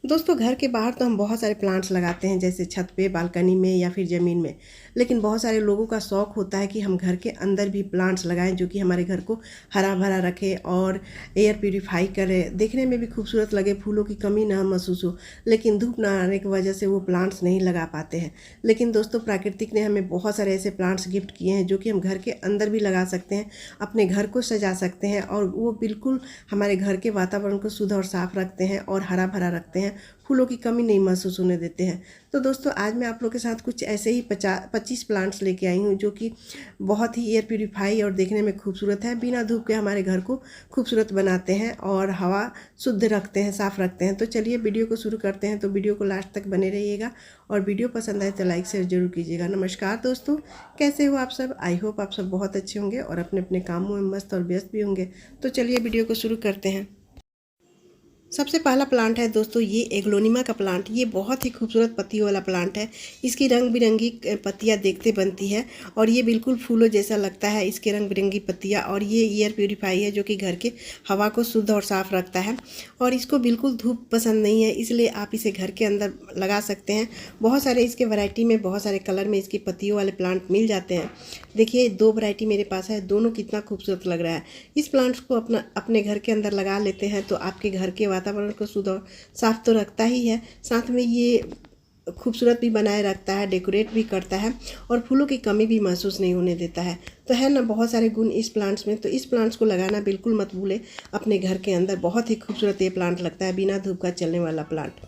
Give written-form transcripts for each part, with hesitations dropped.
दोस्तों घर के बाहर तो हम बहुत सारे प्लांट्स लगाते हैं, जैसे छत पे, बालकनी में या फिर ज़मीन में। लेकिन बहुत सारे लोगों का शौक़ होता है कि हम घर के अंदर भी प्लांट्स लगाएं जो कि हमारे घर को हरा भरा रखे और एयर प्यूरीफाई करे, देखने में भी खूबसूरत लगे, फूलों की कमी ना महसूस हो। लेकिन धूप ना आने की वजह से वो प्लांट्स नहीं लगा पाते हैं। लेकिन दोस्तों प्राकृतिक ने हमें बहुत सारे ऐसे प्लांट्स गिफ्ट किए हैं जो कि हम घर के अंदर भी लगा सकते हैं, अपने घर को सजा सकते हैं और वो बिल्कुल हमारे घर के वातावरण को शुद्ध और साफ रखते हैं और हरा भरा रखते हैं, फूलों की कमी नहीं महसूस होने देते हैं। तो दोस्तों आज मैं आप लोग के साथ कुछ ऐसे ही 25 प्लांट्स लेके आई हूँ जो कि बहुत ही एयर प्यूरीफाई और देखने में खूबसूरत है, बिना धूप के हमारे घर को खूबसूरत बनाते हैं और हवा शुद्ध रखते हैं, साफ़ रखते हैं। तो चलिए वीडियो को शुरू करते हैं। तो वीडियो को लास्ट तक बने रहिएगा और वीडियो पसंद आए तो लाइक शेयर जरूर कीजिएगा। नमस्कार दोस्तों, कैसे हो आप सब? आई होप आप सब बहुत अच्छे होंगे और अपने अपने कामों में मस्त और व्यस्त भी होंगे। तो चलिए वीडियो को शुरू करते हैं। सबसे पहला प्लांट है दोस्तों ये एग्लोनिमा का प्लांट। ये बहुत ही खूबसूरत पत्तियों वाला प्लांट है। इसकी रंग बिरंगी पत्तियां देखते बनती है और ये बिल्कुल फूलों जैसा लगता है, इसके रंग बिरंगी पत्तियां। और ये एयर प्यूरीफाई है जो कि घर के हवा को शुद्ध और साफ़ रखता है। और इसको बिल्कुल धूप पसंद नहीं है, इसलिए आप इसे घर के अंदर लगा सकते हैं। बहुत सारे इसके वैरायटी में, बहुत सारे कलर में इसकी पत्तियों वाले प्लांट मिल जाते हैं। देखिए 2 वैरायटी मेरे पास है, दोनों कितना खूबसूरत लग रहा है। इस प्लांट्स को अपने घर के अंदर लगा लेते हैं तो आपके घर के वातावरण को शुद्ध और साफ तो रखता ही है, साथ में ये खूबसूरत भी बनाए रखता है, डेकोरेट भी करता है और फूलों की कमी भी महसूस नहीं होने देता है। तो है ना बहुत सारे गुण इस प्लांट्स में। तो इस प्लांट्स को लगाना बिल्कुल मत भूलें अपने घर के अंदर। बहुत ही खूबसूरत ये प्लांट लगता है, बिना धूप का चलने वाला प्लांट।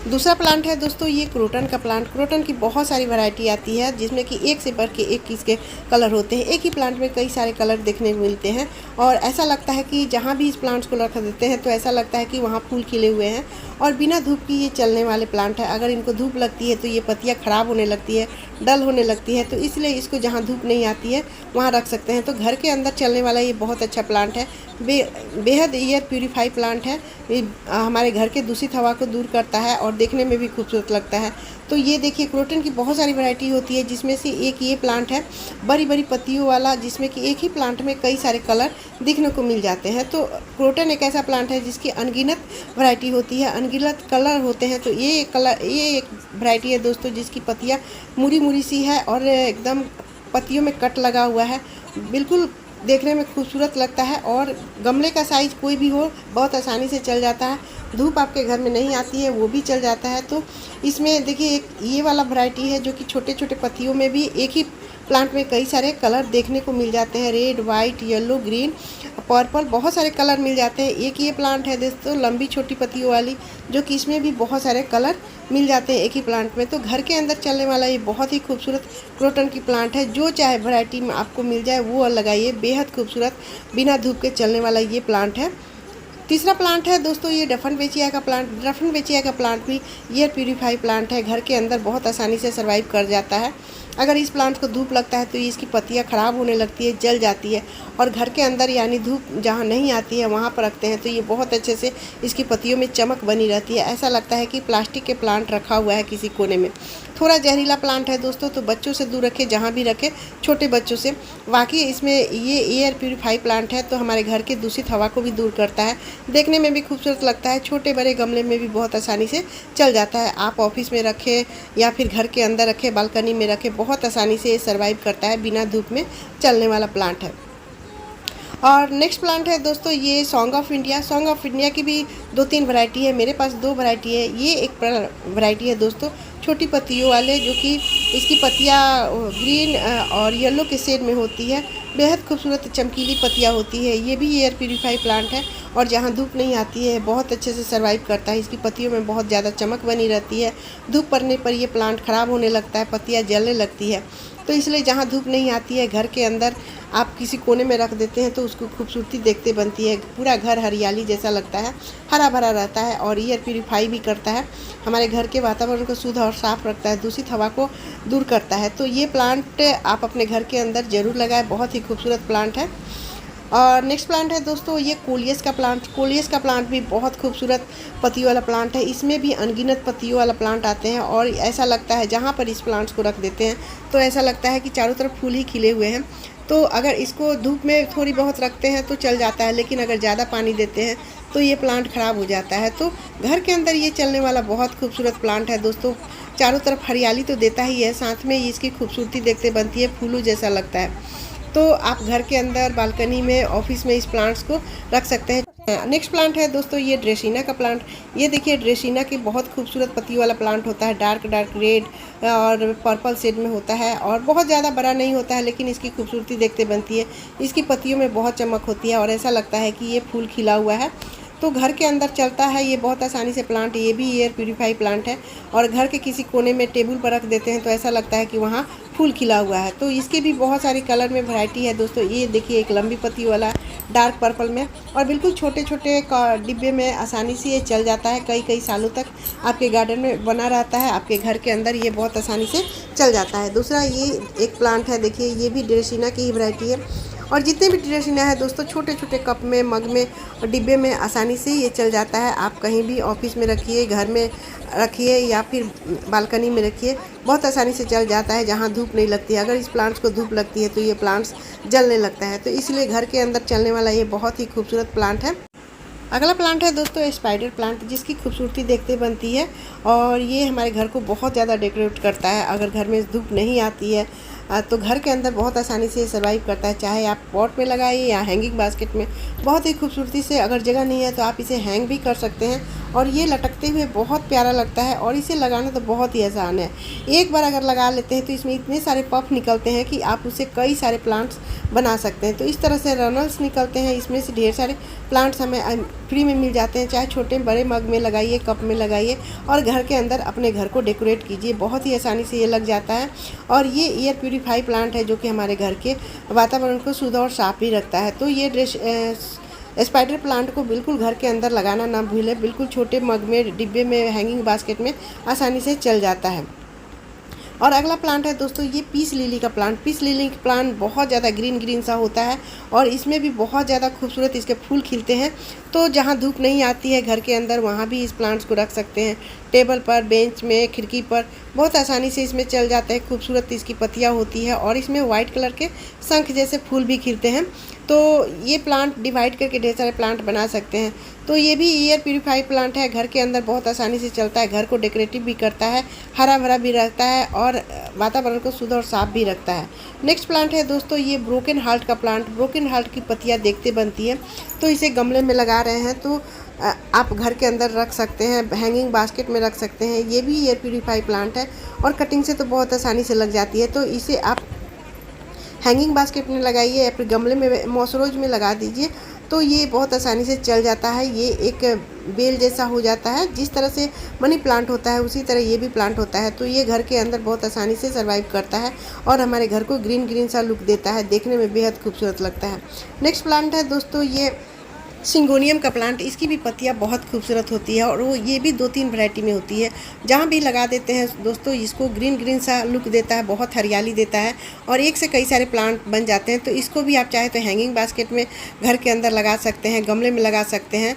दूसरा प्लांट है दोस्तों ये क्रोटन का प्लांट। क्रोटन की बहुत सारी वैरायटी आती है जिसमें कि एक से बढ़ के एक इसके कलर होते हैं। एक ही प्लांट में कई सारे कलर देखने को मिलते हैं और ऐसा लगता है कि जहाँ भी इस प्लांट्स को रख देते हैं तो ऐसा लगता है कि वहाँ फूल खिले हुए हैं। और बिना धूप की ये चलने वाले प्लांट है। अगर इनको धूप लगती है तो ये पत्तियाँ ख़राब होने लगती है, डल होने लगती है। तो इसलिए इसको जहाँ धूप नहीं आती है वहाँ रख सकते हैं। तो घर के अंदर चलने वाला ये बहुत अच्छा प्लांट है। बेहद एयर प्यूरीफाई प्लांट है। ये हमारे घर के दूषित हवा को दूर करता है और देखने में भी खूबसूरत लगता है। तो ये देखिए क्रोटन की बहुत सारी वैरायटी होती है जिसमें से एक ये प्लांट है, बड़ी बड़ी पत्तियों वाला, जिसमें कि एक ही प्लांट में कई सारे कलर देखने को मिल जाते हैं। तो क्रोटन एक ऐसा प्लांट है जिसकी अनगिनत वैरायटी होती है, अनगिनत कलर होते हैं। तो ये एक वैरायटी है दोस्तों जिसकी पत्तियाँ मुड़ी मुड़ी सी है और एकदम पत्तियों में कट लगा हुआ है, बिल्कुल देखने में खूबसूरत लगता है। और गमले का साइज़ कोई भी हो बहुत आसानी से चल जाता है। धूप आपके घर में नहीं आती है वो भी चल जाता है। तो इसमें देखिए एक ये वाला वैरायटी है जो कि छोटे छोटे पत्तियों में भी एक ही प्लांट में कई सारे कलर देखने को मिल जाते हैं। Red, white, yellow, green, purple, बहुत सारे कलर मिल जाते हैं। एक ये प्लांट है दोस्तों लंबी छोटी पत्तियों वाली, जो कि इसमें भी बहुत सारे कलर मिल जाते हैं एक ही प्लांट में। तो घर के अंदर चलने वाला ये बहुत ही खूबसूरत क्रोटन की प्लांट है। जो चाहे वैरायटी में आपको मिल जाए वो लगाइए, बेहद खूबसूरत बिना धूप के चलने वाला ये प्लांट है। तीसरा प्लांट है दोस्तों ये डफनबेचिया का प्लांट। डफनबेचिया का प्लांट भी एयर प्यूरीफाई प्लांट है, घर के अंदर बहुत आसानी से सर्वाइव कर जाता है। अगर इस प्लांट को धूप लगता है तो इसकी पत्तियां ख़राब होने लगती है, जल जाती है। और घर के अंदर यानी धूप जहाँ नहीं आती है वहाँ पर रखते हैं तो ये बहुत अच्छे से इसकी पत्तियों में चमक बनी रहती है। ऐसा लगता है कि प्लास्टिक के प्लांट रखा हुआ है किसी कोने में। थोड़ा जहरीला प्लांट है दोस्तों, तो बच्चों से दूर रखें, जहाँ भी रखें छोटे बच्चों से। वाकई इसमें ये एयर प्यूरीफाई प्लांट है तो हमारे घर के दूषित हवा को भी दूर करता है, देखने में भी खूबसूरत लगता है। छोटे बड़े गमले में भी बहुत आसानी से चल जाता है। आप ऑफिस में रखें या फिर घर के अंदर रखें, बालकनी में रखें, बहुत आसानी से ये सर्वाइव करता है, बिना धूप में चलने वाला प्लांट है। और नेक्स्ट प्लांट है दोस्तों ये song of India. Song of India की भी 2-3 वैरायटी है, मेरे पास 2 वैरायटी है। ये एक वैरायटी है दोस्तों छोटी पत्तियों वाले, जो कि इसकी पत्तियाँ ग्रीन और येलो के शेड में होती है। बेहद खूबसूरत चमकीली पत्तियाँ होती है। ये भी एयर प्यूरीफाई प्लांट है और जहाँ धूप नहीं आती है बहुत अच्छे से सर्वाइव करता है। इसकी पत्तियों में बहुत ज़्यादा चमक बनी रहती है। धूप पड़ने पर ये प्लांट ख़राब होने लगता है, पत्तियाँ जलने लगती है। तो इसलिए जहाँ धूप नहीं आती है घर के अंदर आप किसी कोने में रख देते हैं तो उसको खूबसूरती देखते बनती है। पूरा घर हरियाली जैसा लगता है, हरा भरा रहता है और एयर प्यूरीफाई भी करता है, हमारे घर के वातावरण को शुद्ध और साफ रखता है, दूषित हवा को दूर करता है। तो ये प्लांट आप अपने घर के अंदर ज़रूर लगाएं, बहुत ही खूबसूरत प्लांट है। और नेक्स्ट प्लांट है दोस्तों ये कोलियस का प्लांट। कोलियस का प्लांट भी बहुत खूबसूरत पत्तियों वाला प्लांट है। इसमें भी अनगिनत पत्तियों वाला प्लांट आते हैं और ऐसा लगता है जहाँ पर इस प्लांट्स को रख देते हैं तो ऐसा लगता है कि चारों तरफ फूल ही खिले हुए हैं। तो अगर इसको धूप में थोड़ी बहुत रखते हैं तो चल जाता है, लेकिन अगर ज़्यादा पानी देते हैं तो ये प्लांट ख़राब हो जाता है। तो घर के अंदर ये चलने वाला बहुत खूबसूरत प्लांट है दोस्तों। चारों तरफ हरियाली तो देता ही है, साथ में इसकी खूबसूरती देखते बनती है, फूलों जैसा लगता है। तो आप घर के अंदर, बालकनी में, ऑफिस में इस प्लांट्स को रख सकते हैं। नेक्स्ट प्लांट है दोस्तों ये ड्रेसिना का प्लांट। ये देखिए ड्रेसिना की बहुत खूबसूरत पत्ती वाला प्लांट होता है, डार्क डार्क रेड और पर्पल शेड में होता है और बहुत ज़्यादा बड़ा नहीं होता है, लेकिन इसकी खूबसूरती देखते बनती है। इसकी पत्तियों में बहुत चमक होती है और ऐसा लगता है कि ये फूल खिला हुआ है। तो घर के अंदर चलता है ये बहुत आसानी से प्लांट। ये भी एयर प्यूरीफाई प्लांट है और घर के किसी कोने में टेबल पर रख देते हैं तो ऐसा लगता है कि वहाँ फूल खिला हुआ है। तो इसके भी बहुत सारी कलर में वैरायटी है दोस्तों। ये देखिए एक लंबी पत्ती वाला डार्क पर्पल में और बिल्कुल छोटे छोटे डिब्बे में आसानी से ये चल जाता है। कई कई सालों तक आपके गार्डन में बना रहता है, आपके घर के अंदर ये बहुत आसानी से चल जाता है। दूसरा ये एक प्लांट है, देखिए ये भी ड्रेसिना की ही वैरायटी है और जितने भी ड्रेसिना है दोस्तों छोटे छोटे कप में, मग में और डिब्बे में आसानी से ये चल जाता है। आप कहीं भी ऑफिस में रखिए, घर में रखिए या फिर बालकनी में रखिए, बहुत आसानी से चल जाता है जहाँ धूप नहीं लगती है। अगर इस प्लांट्स को धूप लगती है तो ये प्लांट्स जलने लगता है, तो इसलिए घर के अंदर चलने वाला ये बहुत ही खूबसूरत प्लांट है। अगला प्लांट है दोस्तों स्पाइडर प्लांट, जिसकी खूबसूरती देखते बनती है और ये हमारे घर को बहुत ज़्यादा डेकोरेट करता है। अगर घर में धूप नहीं आती है तो घर के अंदर बहुत आसानी से सर्वाइव करता है। चाहे आप पॉट में लगाइए या हैंगिंग बास्केट में, बहुत ही खूबसूरती से। अगर जगह नहीं है तो आप इसे हैंग भी कर सकते हैं और ये लटकते हुए बहुत प्यारा लगता है और इसे लगाना तो बहुत ही आसान है। एक बार अगर लगा लेते हैं तो इसमें इतने सारे पफ निकलते हैं कि आप उससे कई सारे प्लांट्स बना सकते हैं। तो इस तरह से रनल्स निकलते हैं, इसमें से ढेर सारे प्लांट्स हमें फ्री में मिल जाते हैं। चाहे छोटे बड़े मग में लगाइए, कप में लगाइए और घर के अंदर अपने घर को डेकोरेट कीजिए, बहुत ही आसानी से ये लग जाता है। और ये एयर प्यूरीफाई प्लांट है जो कि हमारे घर के वातावरण को शुद्ध और साफ भी रखता है। तो ये स्पाइडर प्लांट को बिल्कुल घर के अंदर लगाना ना भूलें। बिल्कुल छोटे मग में, डिब्बे में, हैंगिंग बास्केट में आसानी से चल जाता है। और अगला प्लांट है दोस्तों ये पीस लिली का प्लांट। पीस लिली का प्लांट बहुत ज़्यादा ग्रीन ग्रीन सा होता है और इसमें भी बहुत ज़्यादा खूबसूरत इसके फूल खिलते हैं। तो जहाँ धूप नहीं आती है घर के अंदर, वहाँ भी इस प्लांट्स को रख सकते हैं। टेबल पर, बेंच में, खिड़की पर बहुत आसानी से इसमें चल जाता है। खूबसूरत इसकी पत्तियाँ होती है और इसमें वाइट कलर के शंख जैसे फूल भी खिलते हैं। तो ये प्लांट डिवाइड करके ढेर सारे प्लांट बना सकते हैं। तो ये भी एयर प्यूरीफाई प्लांट है, घर के अंदर बहुत आसानी से चलता है, घर को डेकोरेटिव भी करता है, हरा भरा भी रहता है और वातावरण को शुद्ध और साफ भी रखता है। नेक्स्ट प्लांट है दोस्तों ये ब्रोकन हार्ट का प्लांट। ब्रोकन हार्ट की पत्तियाँ देखते बनती है, तो इसे गमले में लगा रहे हैं तो आप घर के अंदर रख सकते हैं, हैंगिंग बास्केट में रख सकते हैं। ये भी एयर प्यूरीफाई प्लांट है और कटिंग से तो बहुत आसानी से लग जाती है। तो इसे आप हैंगिंग बास्केट में लगाइए या फिर गमले में, मॉसरोज में लगा दीजिए, तो ये बहुत आसानी से चल जाता है। ये एक बेल जैसा हो जाता है। जिस तरह से मनी प्लांट होता है उसी तरह ये भी प्लांट होता है। तो ये घर के अंदर बहुत आसानी से सर्वाइव करता है और हमारे घर को ग्रीन ग्रीन सा लुक देता है, देखने में बेहद खूबसूरत लगता है। नेक्स्ट प्लांट है दोस्तों ये सिंगोनियम का प्लांट। इसकी भी पत्तियां बहुत खूबसूरत होती है और वो ये भी 2-3 वैरायटी में होती है। जहाँ भी लगा देते हैं दोस्तों इसको ग्रीन ग्रीन सा लुक देता है, बहुत हरियाली देता है और एक से कई सारे प्लांट बन जाते हैं। तो इसको भी आप चाहे तो हैंगिंग बास्केट में घर के अंदर लगा सकते हैं, गमले में लगा सकते हैं,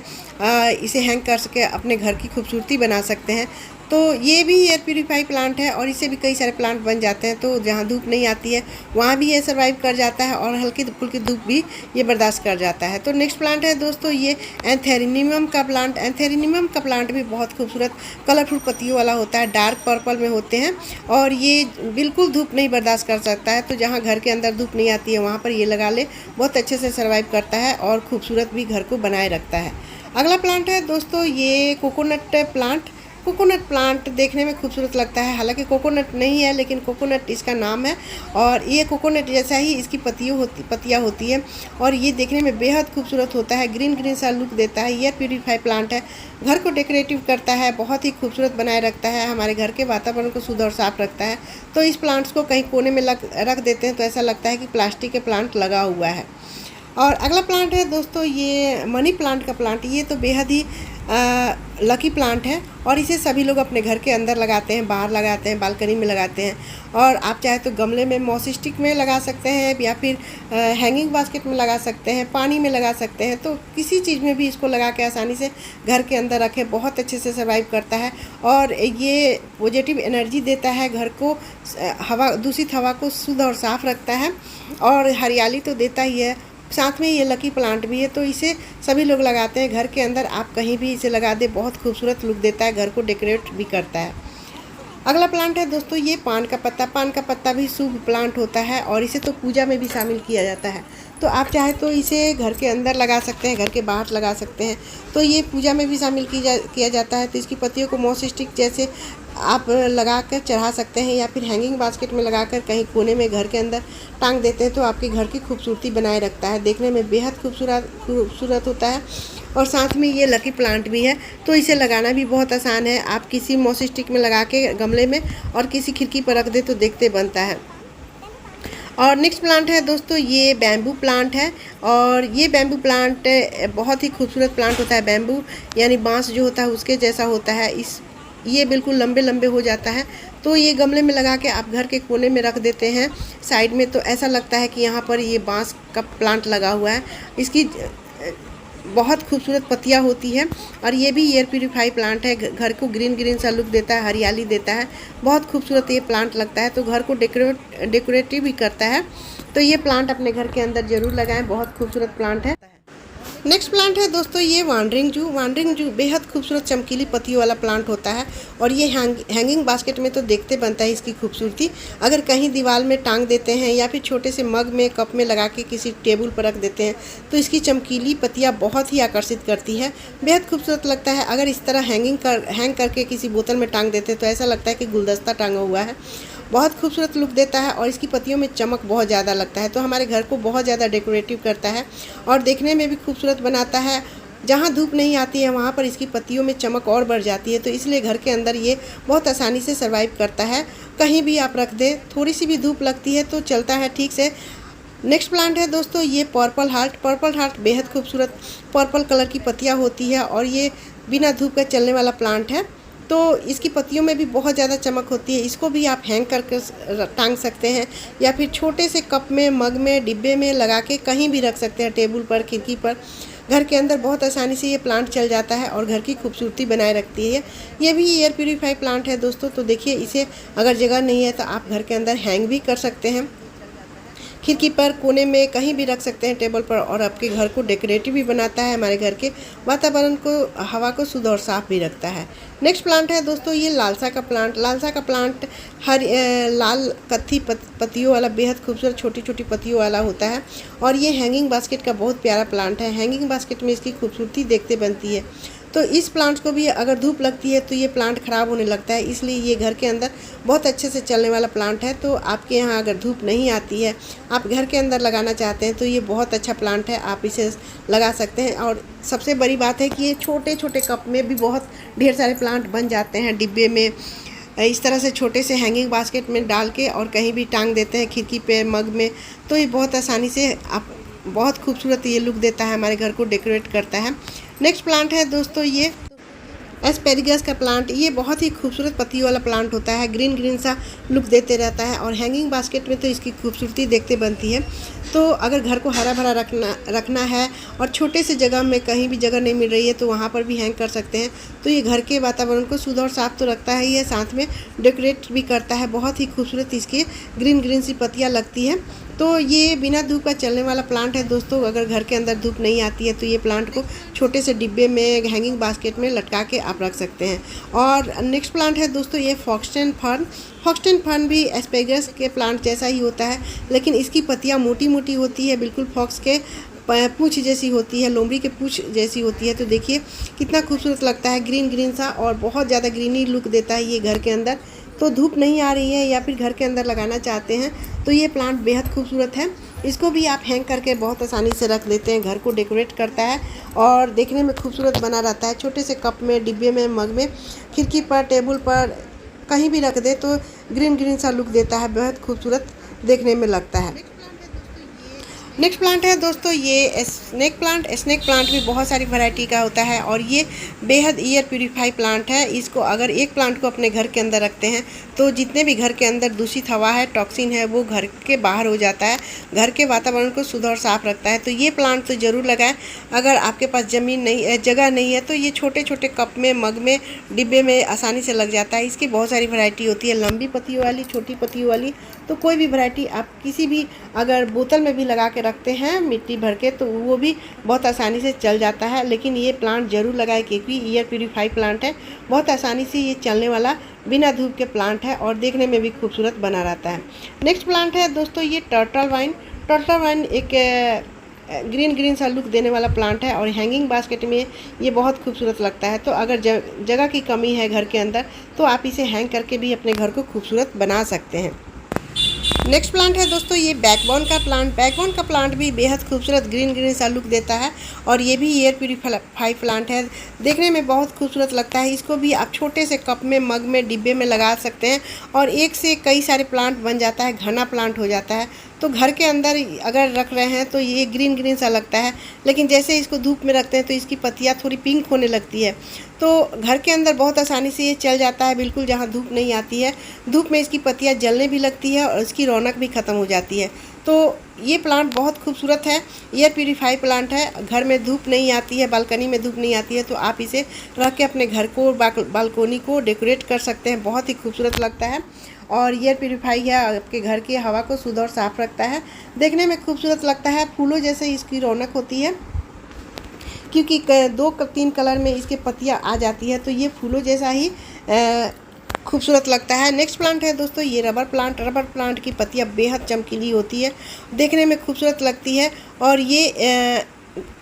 इसे हैंग कर सके अपने घर की खूबसूरती बना सकते हैं। तो ये भी एयर प्यूरीफाई प्लांट है और इससे भी कई सारे प्लांट बन जाते हैं। तो जहाँ धूप नहीं आती है वहाँ भी ये सर्वाइव कर जाता है और हल्की फुल्की धूप भी ये बर्दाश्त कर जाता है। तो नेक्स्ट प्लांट है दोस्तों ये एंथेरियम का प्लांट। एंथेरियम का प्लांट भी बहुत खूबसूरत कलरफुल पत्तियों वाला होता है, डार्क पर्पल में होते हैं और ये बिल्कुल धूप नहीं बर्दाश्त कर सकता है। तो जहाँ घर के अंदर धूप नहीं आती है वहाँ पर ये लगा ले, बहुत अच्छे से सर्वाइव करता है और खूबसूरत भी घर को बनाए रखता है। अगला प्लांट है दोस्तों ये कोकोनट प्लांट। कोकोनट प्लांट देखने में खूबसूरत लगता है, हालांकि कोकोनट नहीं है लेकिन कोकोनट इसका नाम है और ये कोकोनट जैसा ही इसकी पत्तियाँ होती है और ये देखने में बेहद खूबसूरत होता है, ग्रीन ग्रीन सा लुक देता है। एयर प्यूरीफाई प्लांट है, घर को डेकोरेटिव करता है, बहुत ही खूबसूरत बनाए रखता है, हमारे घर के वातावरण को शुद्ध और साफ रखता है। तो इस प्लांट्स को कहीं कोने में रख देते हैं तो ऐसा लगता है कि प्लास्टिक के प्लांट लगा हुआ है। और अगला प्लांट है दोस्तों ये मनी प्लांट का प्लांट। ये तो बेहद ही लकी प्लांट है और इसे सभी लोग अपने घर के अंदर लगाते हैं, बाहर लगाते हैं, बालकनी में लगाते हैं और आप चाहे तो गमले में, मॉसी स्टिक में लगा सकते हैं या फिर हैंगिंग बास्केट में लगा सकते हैं, पानी में लगा सकते हैं। तो किसी चीज़ में भी इसको लगा के आसानी से घर के अंदर रखें, बहुत अच्छे से सर्वाइव करता है और ये पॉजिटिव एनर्जी देता है, घर को दूषित हवा को शुद्ध और साफ़ रखता है और हरियाली तो देता ही है। साथ में ये लकी प्लांट भी है, तो इसे सभी लोग लगाते हैं घर के अंदर। आप कहीं भी इसे लगा दें, बहुत खूबसूरत लुक देता है, घर को डेकोरेट भी करता है। अगला प्लांट है दोस्तों ये पान का पत्ता। पान का पत्ता भी शुभ प्लांट होता है और इसे तो पूजा में भी शामिल किया जाता है। तो आप चाहे तो इसे घर के अंदर लगा सकते हैं, घर के बाहर लगा सकते हैं। तो ये पूजा में भी शामिल किया जाता है। तो इसकी पत्तियों को मॉस स्टिक जैसे आप लगा कर चढ़ा सकते हैं या फिर हैंगिंग बास्केट में लगाकर कहीं कोने में घर के अंदर टांग देते हैं, तो आपके घर की खूबसूरती बनाए रखता है। देखने में बेहद खूबसूरत होता है। और साथ में ये लकी प्लांट भी है, तो इसे लगाना भी बहुत आसान है। आप किसी मॉस स्टिक में लगा के गमले में और किसी खिड़की पर रख दे तो देखते बनता है। और नेक्स्ट प्लांट है दोस्तों ये बैम्बू प्लांट है। और ये बैम्बू प्लांट बहुत ही खूबसूरत प्लांट होता है। बैम्बू यानी बांस जो होता है उसके जैसा होता है। ये बिल्कुल लंबे लंबे हो जाता है। तो ये गमले में लगा के आप घर के कोने में रख देते हैं साइड में, तो ऐसा लगता है कि यहाँ पर ये बांस का प्लांट लगा हुआ है। इसकी बहुत खूबसूरत पत्तियाँ होती है। और ये भी एयर प्यूरीफाई प्लांट है, घर को ग्रीन ग्रीन सा लुक देता है, हरियाली देता है। बहुत खूबसूरत ये प्लांट लगता है, तो घर को डेकोरेटिव भी करता है। तो ये प्लांट अपने घर के अंदर ज़रूर लगाएं, बहुत खूबसूरत प्लांट है। नेक्स्ट प्लांट है दोस्तों ये वांडरिंग जू। वांडरिंग जू बेहद खूबसूरत चमकीली पत्तियों वाला प्लांट होता है और ये हैंगिंग बास्केट में तो देखते बनता है इसकी खूबसूरती। अगर कहीं दीवार में टांग देते हैं या फिर छोटे से मग में कप में लगा के किसी टेबल पर रख देते हैं तो इसकी चमकीली पत्तियाँ बहुत ही आकर्षित करती है, बेहद खूबसूरत लगता है। अगर इस तरह हैंग करके किसी बोतल में टांग देते हैं तो ऐसा लगता है कि गुलदस्ता टांगा हुआ है। बहुत खूबसूरत लुक देता है और इसकी पत्तियों में चमक बहुत ज़्यादा लगता है, तो हमारे घर को बहुत ज़्यादा डेकोरेटिव करता है और देखने में भी खूबसूरत बनाता है। जहाँ धूप नहीं आती है वहाँ पर इसकी पत्तियों में चमक और बढ़ जाती है, तो इसलिए घर के अंदर ये बहुत आसानी से सर्वाइव करता है। कहीं भी आप रख दें, थोड़ी सी भी धूप लगती है तो चलता है ठीक से। नेक्स्ट प्लांट है दोस्तों ये पर्पल हार्ट। पर्पल हार्ट बेहद खूबसूरत पर्पल कलर की पत्तियाँ होती है और ये बिना धूप के चलने वाला प्लांट है। तो इसकी पत्तियों में भी बहुत ज़्यादा चमक होती है। इसको भी आप हैंग करके टांग सकते हैं या फिर छोटे से कप में, मग में, डिब्बे में लगा के कहीं भी रख सकते हैं, टेबल पर, खिड़की पर। घर के अंदर बहुत आसानी से ये प्लांट चल जाता है और घर की खूबसूरती बनाए रखती है। ये भी एयर प्यूरीफाई प्लांट है दोस्तों। तो देखिए इसे अगर जगह नहीं है तो आप घर के अंदर हैंग भी कर सकते हैं, खिड़की पर, कोने में, कहीं भी रख सकते हैं, टेबल पर, और आपके घर को डेकोरेटिव भी बनाता है। हमारे घर के वातावरण को, हवा को शुद्ध और साफ भी रखता है। नेक्स्ट प्लांट है दोस्तों ये लालसा का प्लांट। लालसा का प्लांट लाल कत्थी पत्तियों वाला बेहद खूबसूरत छोटी छोटी पत्तियों वाला होता है और ये हैंगिंग बास्केट का बहुत प्यारा प्लांट है। हैंगिंग बास्केट में इसकी खूबसूरती देखते बनती है। तो इस प्लांट को भी अगर धूप लगती है तो ये प्लांट ख़राब होने लगता है, इसलिए ये घर के अंदर बहुत अच्छे से चलने वाला प्लांट है। तो आपके यहाँ अगर धूप नहीं आती है, आप घर के अंदर लगाना चाहते हैं तो ये बहुत अच्छा प्लांट है, आप इसे लगा सकते हैं। और सबसे बड़ी बात है कि ये छोटे छोटे कप में भी बहुत ढेर सारे प्लांट बन जाते हैं, डिब्बे में इस तरह से छोटे से हैंगिंग बास्केट में डाल के और कहीं भी टांग देते हैं, खिड़की पे, मग में। तो ये बहुत आसानी से आप बहुत खूबसूरत ये लुक देता है, हमारे घर को डेकोरेट करता है। नेक्स्ट प्लांट है दोस्तों ये एस्पेरिगस का प्लांट। ये बहुत ही खूबसूरत पत्तियों वाला प्लांट होता है, ग्रीन ग्रीन सा लुक देते रहता है और हैंगिंग बास्केट में तो इसकी खूबसूरती देखते बनती है। तो अगर घर को हरा भरा रखना है और छोटे से जगह में कहीं भी जगह नहीं मिल रही है तो वहाँ पर भी हैंग कर सकते हैं। तो ये घर के वातावरण को शुद्ध और साफ तो रखता है, ये साथ में डेकोरेट भी करता है। बहुत ही खूबसूरत इसकी ग्रीन ग्रीन सी पत्तियाँ लगती हैं। तो ये बिना धूप का चलने वाला प्लांट है दोस्तों। अगर घर के अंदर धूप नहीं आती है तो ये प्लांट को छोटे से डिब्बे में, हैंगिंग बास्केट में लटका के आप रख सकते हैं। और नेक्स्ट प्लांट है दोस्तों ये फॉक्सटेन फर्न। फॉक्सटेन फर्न भी एस्पेरिगस के प्लांट जैसा ही होता है, लेकिन इसकी पत्तियाँ मोटी मोटी होती है, बिल्कुल फॉक्स के पूँछ जैसी होती है, लोमड़ी के पूँछ जैसी होती है। तो देखिए कितना खूबसूरत लगता है, ग्रीन ग्रीन सा, और बहुत ज़्यादा ग्रीनी लुक देता है ये घर के अंदर। तो धूप नहीं आ रही है या फिर घर के अंदर लगाना चाहते हैं तो ये प्लांट बेहद खूबसूरत है। इसको भी आप हैंग करके बहुत आसानी से रख लेते हैं, घर को डेकोरेट करता है और देखने में खूबसूरत बना रहता है। छोटे से कप में, डिब्बे में, मग में, खिड़की पर, टेबल पर, कहीं भी रख दे तो ग्रीन ग्रीन सा लुक देता है, बेहद खूबसूरत देखने में लगता है। नेक्स्ट प्लांट है दोस्तों ये स्नेक प्लांट। स्नेक प्लांट भी बहुत सारी वैरायटी का होता है और ये बेहद एयर प्यूरीफाई प्लांट है। इसको अगर एक प्लांट को अपने घर के अंदर रखते हैं तो जितने भी घर के अंदर दूषित हवा है, टॉक्सिन है, वो घर के बाहर हो जाता है, घर के वातावरण को शुद्ध और साफ रखता है। तो ये प्लांट तो ज़रूर लगाएं। अगर आपके पास जगह नहीं है तो ये छोटे छोटे कप में, मग में, डिब्बे में आसानी से लग जाता है। इसकी बहुत सारी वैरायटी होती है, लंबी पत्तियों वाली, छोटी पत्तियों वाली। तो कोई भी वैरायटी आप किसी भी अगर बोतल में भी लगा के रखते हैं मिट्टी भर के, तो वो भी बहुत आसानी से चल जाता है। लेकिन ये प्लांट ज़रूर लगाए क्योंकि एयर प्यूरीफाई प्लांट है, बहुत आसानी से ये चलने वाला बिना धूप के प्लांट है और देखने में भी खूबसूरत बना रहता है। नेक्स्ट प्लांट है दोस्तों ये टर्टल वाइन। टर्टल वाइन एक ग्रीन ग्रीन सा लुक देने वाला प्लांट है और हैंगिंग बास्केट में ये बहुत खूबसूरत लगता है। तो अगर जगह की कमी है घर के अंदर तो आप इसे हैंग करके भी अपने घर को खूबसूरत बना सकते हैं। नेक्स्ट प्लांट है दोस्तों ये बैकबोन का प्लांट। बैकबोन का प्लांट भी बेहद खूबसूरत ग्रीन ग्रीन सा लुक देता है और ये भी एयर प्यूरीफाई प्लांट है, देखने में बहुत खूबसूरत लगता है। इसको भी आप छोटे से कप में, मग में, डिब्बे में लगा सकते हैं और एक से कई सारे प्लांट बन जाता है, घना प्लांट हो जाता है। तो घर के अंदर अगर रख रहे हैं तो ये ग्रीन ग्रीन सा लगता है, लेकिन जैसे इसको धूप में रखते हैं तो इसकी पत्तियाँ थोड़ी पिंक होने लगती है। तो घर के अंदर बहुत आसानी से ये चल जाता है, बिल्कुल जहाँ धूप नहीं आती है। धूप में इसकी पत्तियाँ जलने भी लगती है और इसकी रौनक भी ख़त्म हो जाती है। तो ये प्लांट बहुत खूबसूरत है, एयर प्यूरीफाई प्लांट है। घर में धूप नहीं आती है, बालकनी में धूप नहीं आती है, तो आप इसे रख के अपने घर को, बालकोनी को डेकोरेट कर सकते हैं, बहुत ही खूबसूरत लगता है। और एयर प्यूरीफाई है, आपके घर की हवा को शुद्ध और साफ़ रखता है, देखने में खूबसूरत लगता है। फूलों जैसे इसकी रौनक होती है क्योंकि 2-3 कलर में इसके पत्तियाँ आ जाती है, तो ये फूलों जैसा ही खूबसूरत लगता है। नेक्स्ट प्लांट है दोस्तों ये रबर प्लांट। रबर प्लांट की पत्तियाँ बेहद चमकीली होती है, देखने में खूबसूरत लगती है और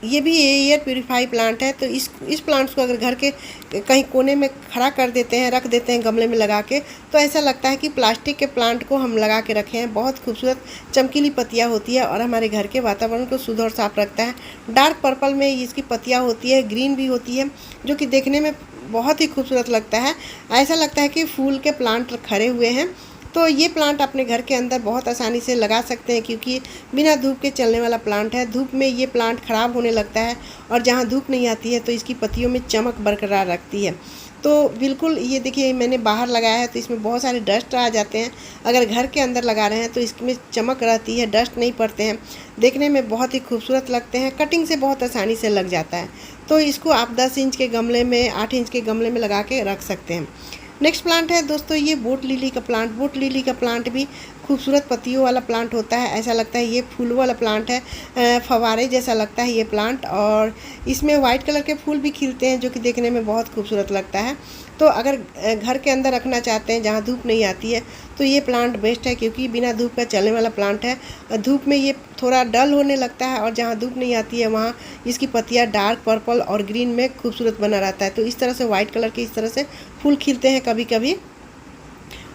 ये भी एयर प्यूरीफाई प्लांट है। तो इस प्लांट्स को अगर घर के कहीं कोने में खड़ा कर देते हैं, रख देते हैं गमले में लगा के, तो ऐसा लगता है कि प्लास्टिक के प्लांट को हम लगा के रखे हैं। बहुत खूबसूरत चमकीली पत्तियां होती है और हमारे घर के वातावरण को शुद्ध और साफ रखता है। डार्क पर्पल में इसकी पत्तियां होती है, ग्रीन भी होती है, जो कि देखने में बहुत ही खूबसूरत लगता है। ऐसा लगता है कि फूल के प्लांट खड़े हुए हैं। तो ये प्लांट अपने घर के अंदर बहुत आसानी से लगा सकते हैं क्योंकि बिना धूप के चलने वाला प्लांट है। धूप में ये प्लांट ख़राब होने लगता है और जहाँ धूप नहीं आती है तो इसकी पत्तियों में चमक बरकरार रखती है। तो बिल्कुल ये देखिए मैंने बाहर लगाया है तो इसमें बहुत सारे डस्ट आ जाते हैं। अगर घर के अंदर लगा रहे हैं तो इसमें चमक रहती है, डस्ट नहीं पड़ते हैं, देखने में बहुत ही खूबसूरत लगते हैं। कटिंग से बहुत आसानी से लग जाता है। तो इसको आप 10 इंच के गमले में, 8 इंच के गमले में लगा के रख सकते हैं। नेक्स्ट प्लांट है दोस्तों ये बोट लिली का प्लांट। बोट लिली का प्लांट भी खूबसूरत पत्तियों वाला प्लांट होता है। ऐसा लगता है ये फूल वाला प्लांट है, फवारे जैसा लगता है ये प्लांट और इसमें वाइट कलर के फूल भी खिलते हैं जो कि देखने में बहुत खूबसूरत लगता है। तो अगर घर के अंदर रखना चाहते हैं जहाँ धूप नहीं आती है तो ये प्लांट बेस्ट है क्योंकि बिना धूप का चलने वाला प्लांट है। धूप में ये थोड़ा डल होने लगता है और जहाँ धूप नहीं आती है वहाँ इसकी पत्तियाँ डार्क पर्पल और ग्रीन में खूबसूरत बना रहता है। तो इस तरह से वाइट कलर के इस तरह से फूल खिलते हैं कभी कभी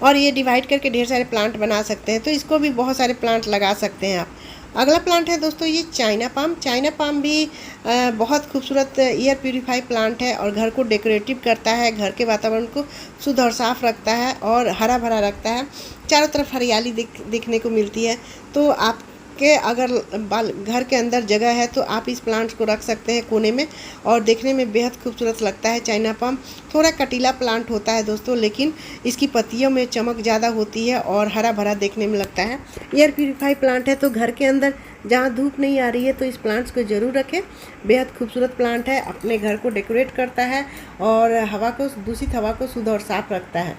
और ये डिवाइड करके ढेर सारे प्लांट बना सकते हैं। तो इसको भी बहुत सारे प्लांट लगा सकते हैं आप। अगला प्लांट है दोस्तों ये चाइना पाम। चाइना पाम भी बहुत खूबसूरत एयर प्यूरीफाई प्लांट है और घर को डेकोरेटिव करता है, घर के वातावरण को शुद्ध और साफ़ रखता है और हरा भरा रखता है। चारों तरफ हरियाली दिखने को मिलती है। तो आपके अगर घर के अंदर जगह है तो आप इस प्लांट को रख सकते हैं कोने में और देखने में बेहद खूबसूरत लगता है। चाइना पाम थोड़ा कटीला प्लांट होता है दोस्तों, लेकिन इसकी पत्तियों में चमक ज़्यादा होती है और हरा भरा देखने में लगता है। एयर प्यूरीफाई प्लांट है तो घर के अंदर जहाँ धूप नहीं आ रही है तो इस प्लांट्स को ज़रूर रखें। बेहद खूबसूरत प्लांट है, अपने घर को डेकोरेट करता है और दूषित हवा को शुद्ध और साफ रखता है।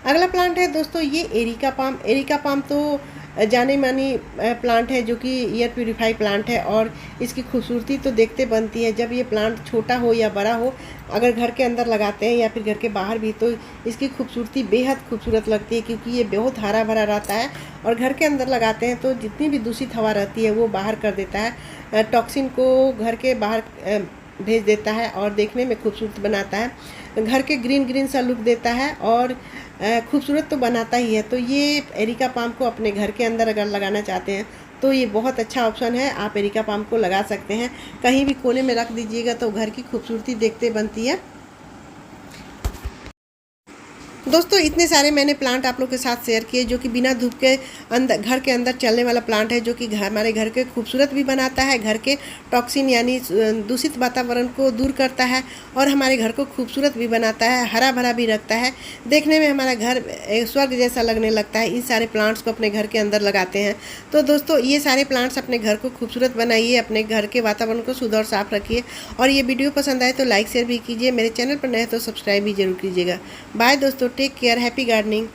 अगला प्लांट है दोस्तों ये एरिका पाम। एरिका पाम तो जाने मानी प्लांट है जो कि एयर प्यूरीफाई प्लांट है और इसकी खूबसूरती तो देखते बनती है। जब ये प्लांट छोटा हो या बड़ा हो, अगर घर के अंदर लगाते हैं या फिर घर के बाहर भी, तो इसकी खूबसूरती बेहद खूबसूरत लगती है क्योंकि ये बहुत हरा भरा रहता है और घर के अंदर लगाते हैं तो जितनी भी दूषित हवा रहती है वो बाहर कर देता है, टॉक्सिन को घर के बाहर भेज देता है और देखने में खूबसूरत बनाता है। घर के ग्रीन ग्रीन सा लुक देता है और खूबसूरत तो बनाता ही है। तो ये एरिका पाम को अपने घर के अंदर अगर लगाना चाहते हैं तो ये बहुत अच्छा ऑप्शन है। आप एरिका पाम को लगा सकते हैं, कहीं भी कोने में रख दीजिएगा तो घर की खूबसूरती देखते बनती है। दोस्तों इतने सारे मैंने प्लांट आप लोग के साथ शेयर किए जो कि बिना धूप के अंदर घर के अंदर चलने वाला प्लांट है, जो कि हमारे घर के खूबसूरत भी बनाता है, घर के टॉक्सिन यानी दूषित वातावरण को दूर करता है और हमारे घर को खूबसूरत भी बनाता है, हरा भरा भी रखता है, देखने में हमारा घर स्वर्ग जैसा लगने लगता है। इन सारे प्लांट्स को अपने घर के अंदर लगाते हैं। तो दोस्तों ये सारे प्लांट्स अपने घर को खूबसूरत बनाइए, अपने घर के वातावरण को शुद्ध और साफ रखिए और ये वीडियो पसंद आए तो लाइक शेयर भी कीजिए। मेरे चैनल पर नए तो सब्सक्राइब भी जरूर कीजिएगा। बाय दोस्तों, टेक केयर, हैप्पी गार्डनिंग।